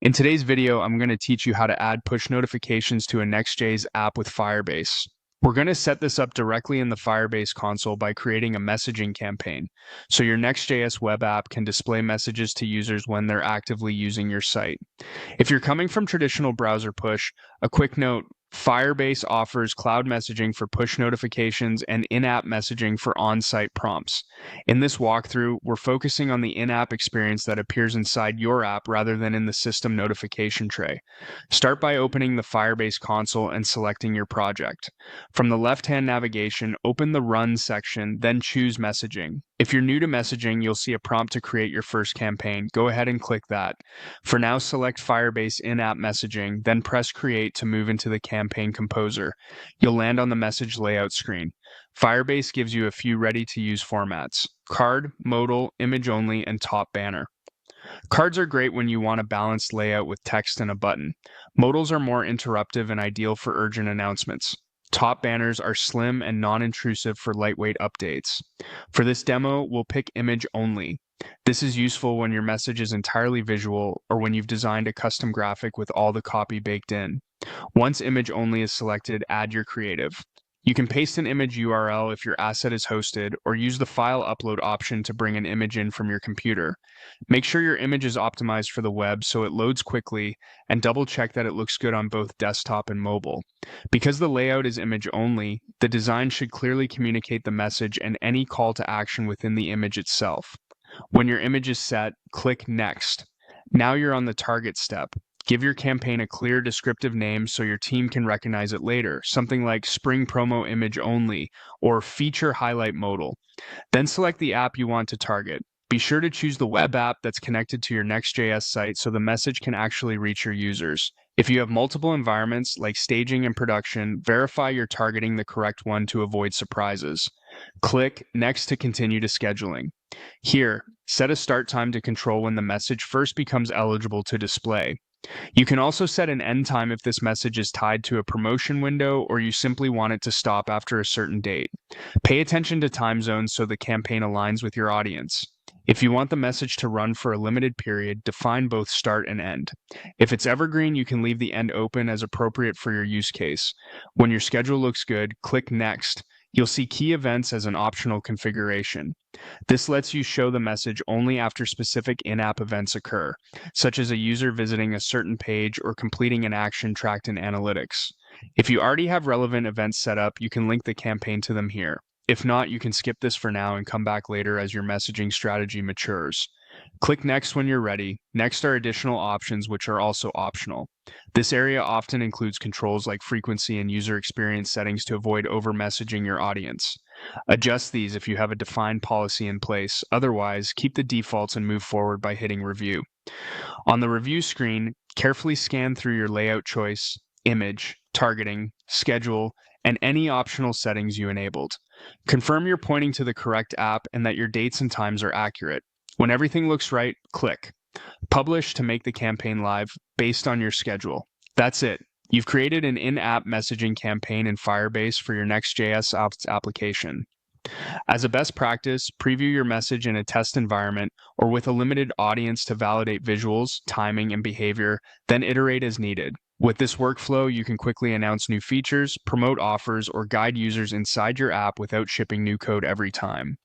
In today's video, I'm going to teach you how to add push notifications to a Next.Js app with Firebase. We're going to set this up directly in the Firebase console by creating a messaging campaign, so your Next.js web app can display messages to users when they're actively using your site. If you're coming from traditional browser push, a quick note, Firebase offers cloud messaging for push notifications and in-app messaging for on-site prompts. In this walkthrough, we're focusing on the in-app experience that appears inside your app rather than in the system notification tray. Start by opening the Firebase console and selecting your project. From the left-hand navigation, open the Run section, then choose Messaging. If you're new to messaging, you'll see a prompt to create your first campaign. Go ahead and click that. For now, select Firebase in-app messaging, then press Create to move into the campaign composer. You'll land on the message layout screen. Firebase gives you a few ready-to-use formats: card, modal, image only, and top banner. Cards are great when you want a balanced layout with text and a button. Modals are more interruptive and ideal for urgent announcements. Top banners are slim and non-intrusive for lightweight updates. For this demo, we'll pick image only. This is useful when your message is entirely visual or when you've designed a custom graphic with all the copy baked in. Once image only is selected, add your creative. You can paste an image URL if your asset is hosted, or use the file upload option to bring an image in from your computer. Make sure your image is optimized for the web so it loads quickly, and double check that it looks good on both desktop and mobile. Because the layout is image only, the design should clearly communicate the message and any call to action within the image itself. When your image is set, click Next. Now you're on the target step. Give your campaign a clear descriptive name so your team can recognize it later, something like Spring Promo Image Only or Feature Highlight Modal. Then select the app you want to target. Be sure to choose the web app that's connected to your Next.js site so the message can actually reach your users. If you have multiple environments like staging and production, verify you're targeting the correct one to avoid surprises. Click Next to continue to scheduling. Here, set a start time to control when the message first becomes eligible to display. You can also set an end time if this message is tied to a promotion window or you simply want it to stop after a certain date. Pay attention to time zones so the campaign aligns with your audience. If you want the message to run for a limited period, define both start and end. If it's evergreen, you can leave the end open as appropriate for your use case. When your schedule looks good, click Next. You'll see key events as an optional configuration. This lets you show the message only after specific in-app events occur, such as a user visiting a certain page or completing an action tracked in analytics. If you already have relevant events set up, you can link the campaign to them here. If not, you can skip this for now and come back later as your messaging strategy matures. Click Next when you're ready. Next are additional options which are also optional. This area often includes controls like frequency and user experience settings to avoid over-messaging your audience. Adjust these if you have a defined policy in place. Otherwise, keep the defaults and move forward by hitting Review. On the review screen, carefully scan through your layout choice, image, targeting, schedule, and any optional settings you enabled. Confirm you're pointing to the correct app and that your dates and times are accurate. When everything looks right, click Publish to make the campaign live based on your schedule. That's it. You've created an in-app messaging campaign in Firebase for your Next.js application. As a best practice, preview your message in a test environment or with a limited audience to validate visuals, timing, and behavior, then iterate as needed. With this workflow, you can quickly announce new features, promote offers, or guide users inside your app without shipping new code every time.